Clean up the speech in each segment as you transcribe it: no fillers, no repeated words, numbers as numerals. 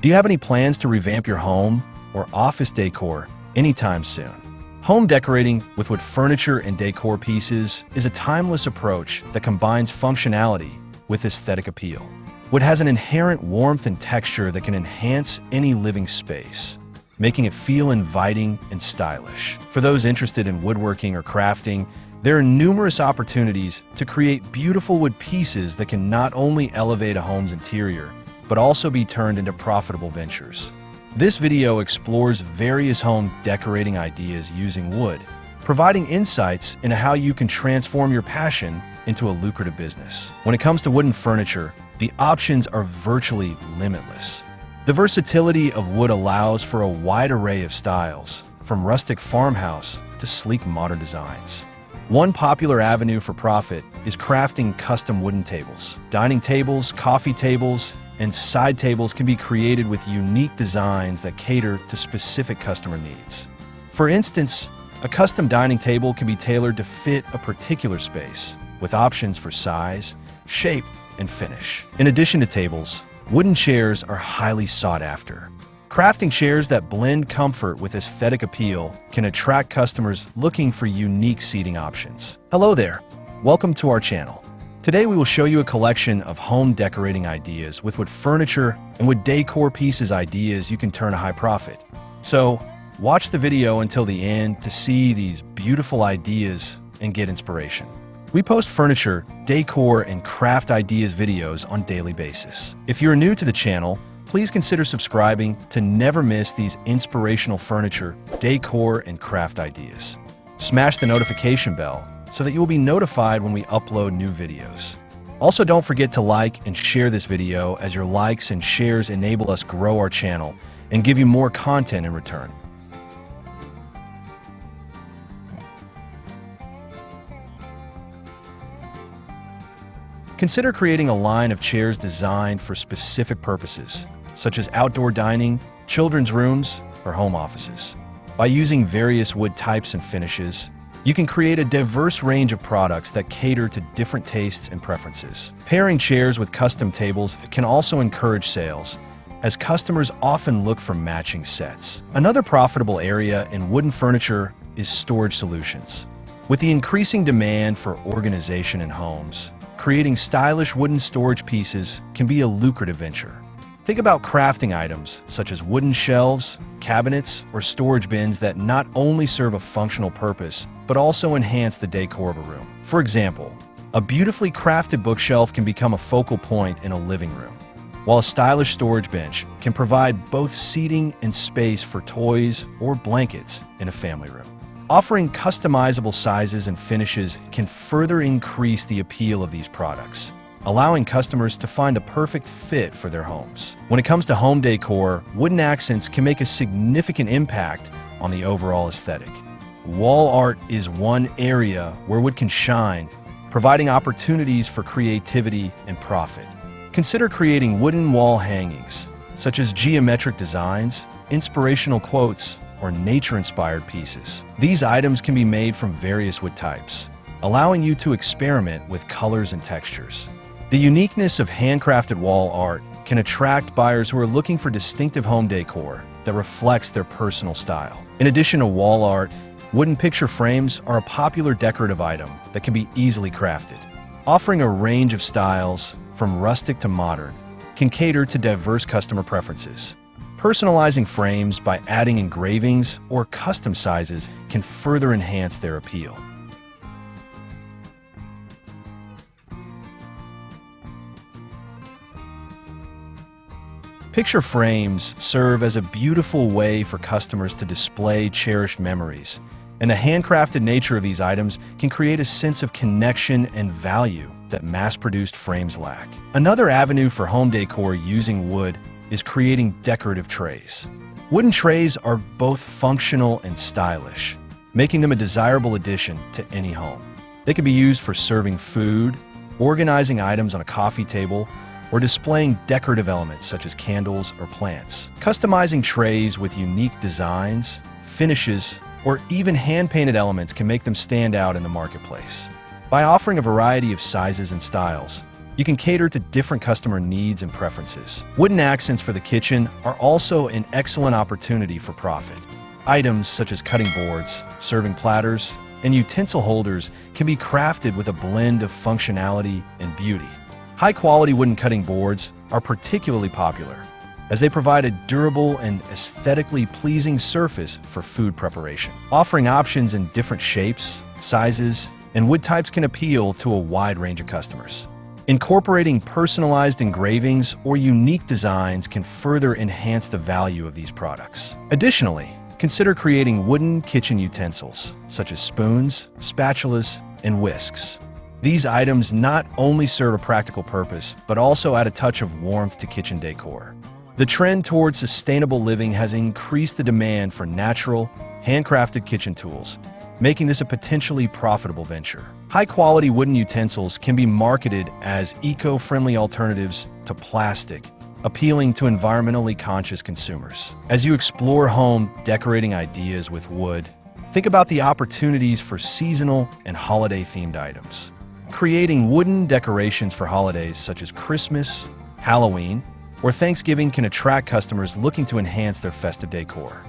Do you have any plans to revamp your home or office decor anytime soon? Home decorating with wood furniture and decor pieces is a timeless approach that combines functionality with aesthetic appeal. Wood has an inherent warmth and texture that can enhance any living space, making it feel inviting and stylish. For those interested in woodworking or crafting, there are numerous opportunities to create beautiful wood pieces that can not only elevate a home's interior, but also be turned into profitable ventures. This video explores various home decorating ideas using wood, providing insights into how you can transform your passion into a lucrative business. When it comes to wooden furniture, the options are virtually limitless. The versatility of wood allows for a wide array of styles, from rustic farmhouse to sleek modern designs. One popular avenue for profit is crafting custom wooden tables. Dining tables, coffee tables, and side tables can be created with unique designs that cater to specific customer needs. For instance, a custom dining table can be tailored to fit a particular space, with options for size, shape, and finish. In addition to tables, wooden chairs are highly sought after. Crafting chairs that blend comfort with aesthetic appeal can attract customers looking for unique seating options. Hello there, welcome to our channel. Today we will show you a collection of home decorating ideas with wood furniture and wood decor pieces ideas you can turn a high profit. So, watch the video until the end to see these beautiful ideas and get inspiration. We post furniture, decor, and craft ideas videos on a daily basis. If you're new to the channel, please consider subscribing to never miss these inspirational furniture, decor, and craft ideas. Smash the notification bell so that you will be notified when we upload new videos. Also, don't forget to like and share this video, as your likes and shares enable us grow our channel and give you more content in return. Consider creating a line of chairs designed for specific purposes, such as outdoor dining, children's rooms, or home offices. By using various wood types and finishes, you can create a diverse range of products that cater to different tastes and preferences. Pairing chairs with custom tables can also encourage sales, as customers often look for matching sets. Another profitable area in wooden furniture is storage solutions. With the increasing demand for organization in homes, creating stylish wooden storage pieces can be a lucrative venture. Think about crafting items such as wooden shelves, cabinets, or storage bins that not only serve a functional purpose, but also enhance the decor of a room. For example, a beautifully crafted bookshelf can become a focal point in a living room, while a stylish storage bench can provide both seating and space for toys or blankets in a family room. Offering customizable sizes and finishes can further increase the appeal of these products, allowing customers to find a perfect fit for their homes. When it comes to home decor, wooden accents can make a significant impact on the overall aesthetic. Wall art is one area where wood can shine, providing opportunities for creativity and profit. Consider creating wooden wall hangings, such as geometric designs, inspirational quotes, or nature-inspired pieces. These items can be made from various wood types, allowing you to experiment with colors and textures. The uniqueness of handcrafted wall art can attract buyers who are looking for distinctive home decor that reflects their personal style. In addition to wall art, wooden picture frames are a popular decorative item that can be easily crafted. Offering a range of styles, from rustic to modern, can cater to diverse customer preferences. Personalizing frames by adding engravings or custom sizes can further enhance their appeal. Picture frames serve as a beautiful way for customers to display cherished memories, and the handcrafted nature of these items can create a sense of connection and value that mass-produced frames lack. Another avenue for home decor using wood is creating decorative trays. Wooden trays are both functional and stylish, making them a desirable addition to any home. They can be used for serving food, organizing items on a coffee table, or displaying decorative elements such as candles or plants. Customizing trays with unique designs, finishes, or even hand-painted elements can make them stand out in the marketplace. By offering a variety of sizes and styles, you can cater to different customer needs and preferences. Wooden accents for the kitchen are also an excellent opportunity for profit. Items such as cutting boards, serving platters, and utensil holders can be crafted with a blend of functionality and beauty. High-quality wooden cutting boards are particularly popular, as they provide a durable and aesthetically pleasing surface for food preparation. Offering options in different shapes, sizes, and wood types can appeal to a wide range of customers. Incorporating personalized engravings or unique designs can further enhance the value of these products. Additionally, consider creating wooden kitchen utensils, such as spoons, spatulas, and whisks. These items not only serve a practical purpose, but also add a touch of warmth to kitchen decor. The trend towards sustainable living has increased the demand for natural, handcrafted kitchen tools, making this a potentially profitable venture. High-quality wooden utensils can be marketed as eco-friendly alternatives to plastic, appealing to environmentally conscious consumers. As you explore home decorating ideas with wood, think about the opportunities for seasonal and holiday-themed items. Creating wooden decorations for holidays such as Christmas, Halloween, or Thanksgiving can attract customers looking to enhance their festive decor.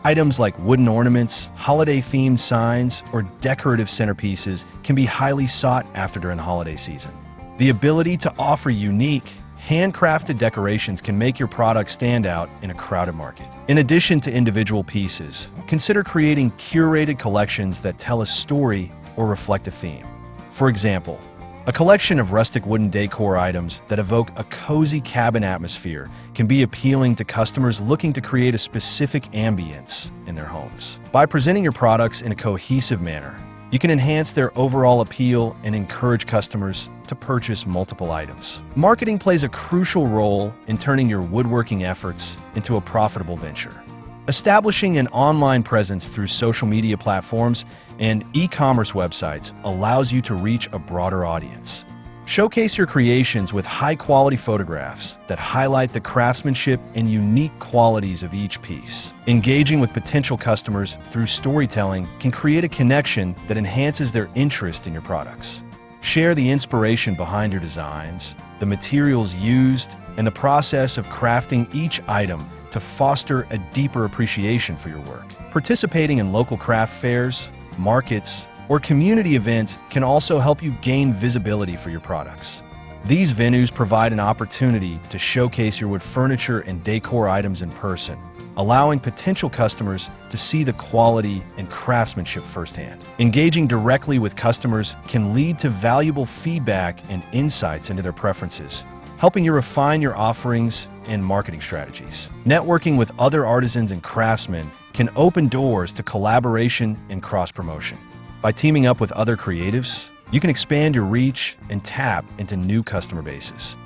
Items like wooden ornaments, holiday-themed signs, or decorative centerpieces can be highly sought after during the holiday season. The ability to offer unique, handcrafted decorations can make your product stand out in a crowded market. In addition to individual pieces, consider creating curated collections that tell a story or reflect a theme. For example, a collection of rustic wooden decor items that evoke a cozy cabin atmosphere can be appealing to customers looking to create a specific ambience in their homes. By presenting your products in a cohesive manner, you can enhance their overall appeal and encourage customers to purchase multiple items. Marketing plays a crucial role in turning your woodworking efforts into a profitable venture. Establishing an online presence through social media platforms and e-commerce websites allows you to reach a broader audience. Showcase your creations with high-quality photographs that highlight the craftsmanship and unique qualities of each piece. Engaging with potential customers through storytelling can create a connection that enhances their interest in your products. Share the inspiration behind your designs, the materials used, and the process of crafting each item to foster a deeper appreciation for your work. Participating in local craft fairs, markets, or community events can also help you gain visibility for your products. These venues provide an opportunity to showcase your wood furniture and decor items in person, allowing potential customers to see the quality and craftsmanship firsthand. Engaging directly with customers can lead to valuable feedback and insights into their preferences, helping you refine your offerings and marketing strategies. Networking with other artisans and craftsmen can open doors to collaboration and cross-promotion. By teaming up with other creatives, you can expand your reach and tap into new customer bases.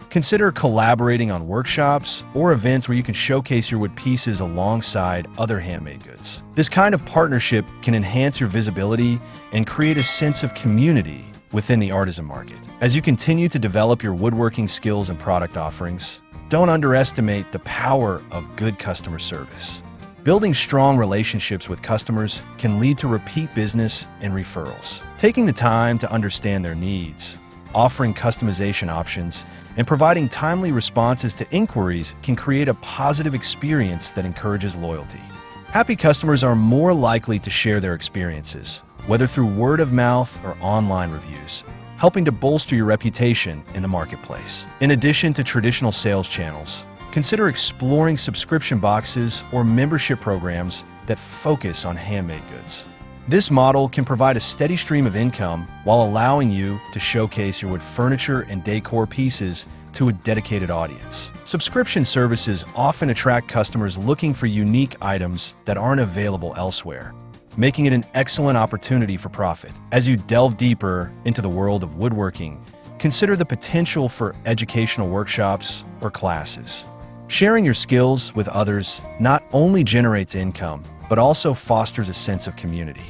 Consider collaborating on workshops or events where you can showcase your wood pieces alongside other handmade goods. This kind of partnership can enhance your visibility and create a sense of community within the artisan market. As you continue to develop your woodworking skills and product offerings, don't underestimate the power of good customer service. Building strong relationships with customers can lead to repeat business and referrals. Taking the time to understand their needs, offering customization options, and providing timely responses to inquiries can create a positive experience that encourages loyalty. Happy customers are more likely to share their experiences, whether through word of mouth or online reviews, helping to bolster your reputation in the marketplace. In addition to traditional sales channels, consider exploring subscription boxes or membership programs that focus on handmade goods. This model can provide a steady stream of income while allowing you to showcase your wood furniture and decor pieces to a dedicated audience. Subscription services often attract customers looking for unique items that aren't available elsewhere, making it an excellent opportunity for profit. As you delve deeper into the world of woodworking, consider the potential for educational workshops or classes. Sharing your skills with others not only generates income, but also fosters a sense of community.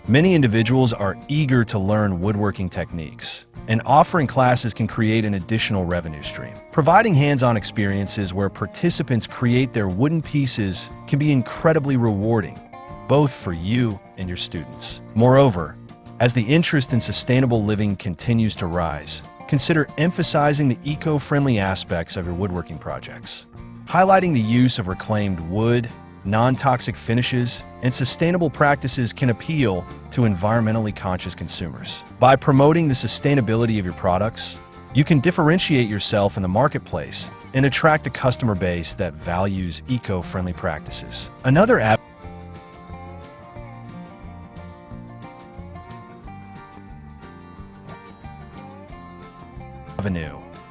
Many individuals are eager to learn woodworking techniques, and offering classes can create an additional revenue stream. Providing hands-on experiences where participants create their wooden pieces can be incredibly rewarding, both for you and your students. Moreover, as the interest in sustainable living continues to rise, consider emphasizing the eco-friendly aspects of your woodworking projects. Highlighting the use of reclaimed wood, non-toxic finishes, and sustainable practices can appeal to environmentally conscious consumers. By promoting the sustainability of your products, you can differentiate yourself in the marketplace and attract a customer base that values eco-friendly practices. Another avenue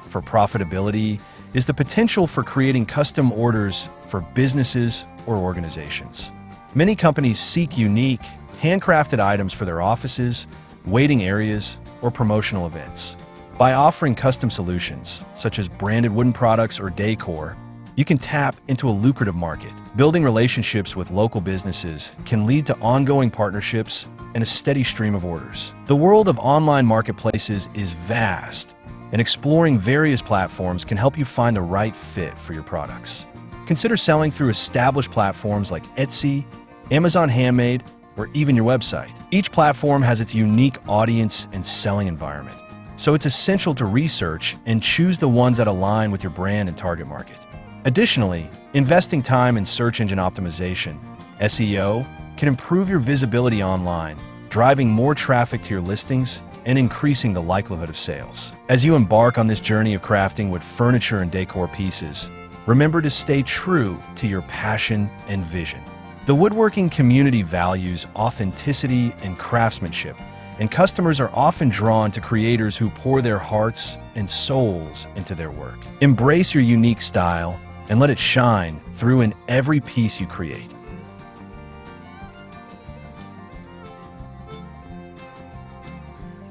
for profitability is the potential for creating custom orders for businesses or organizations. Many companies seek unique, handcrafted items for their offices, waiting areas, or promotional events. By offering custom solutions, such as branded wooden products or decor, you can tap into a lucrative market. Building relationships with local businesses can lead to ongoing partnerships and a steady stream of orders. The world of online marketplaces is vast, and exploring various platforms can help you find the right fit for your products. Consider selling through established platforms like Etsy, Amazon Handmade, or even your website. Each platform has its unique audience and selling environment, so it's essential to research and choose the ones that align with your brand and target market. Additionally, investing time in search engine optimization, SEO, can improve your visibility online, driving more traffic to your listings and increasing the likelihood of sales. As you embark on this journey of crafting wood furniture and decor pieces, remember to stay true to your passion and vision. The woodworking community values authenticity and craftsmanship, and customers are often drawn to creators who pour their hearts and souls into their work. Embrace your unique style and let it shine through in every piece you create.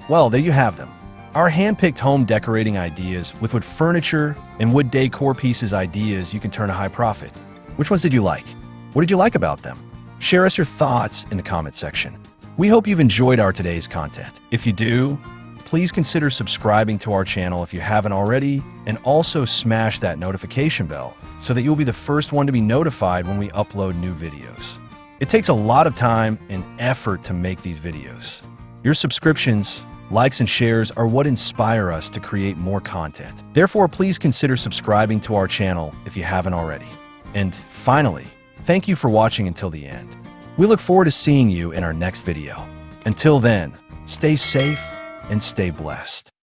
Well, there you have them. Our hand-picked home decorating ideas with wood furniture and wood decor pieces ideas you can turn a high profit. Which ones did you like? What did you like about them? Share us your thoughts in the comment section. We hope you've enjoyed our today's content. If you do, please consider subscribing to our channel if you haven't already, and also smash that notification bell so that you'll be the first one to be notified when we upload new videos. It takes a lot of time and effort to make these videos. Your subscriptions, likes, and shares are what inspire us to create more content. Therefore, please consider subscribing to our channel if you haven't already. And finally, thank you for watching until the end. We look forward to seeing you in our next video. Until then, stay safe and stay blessed.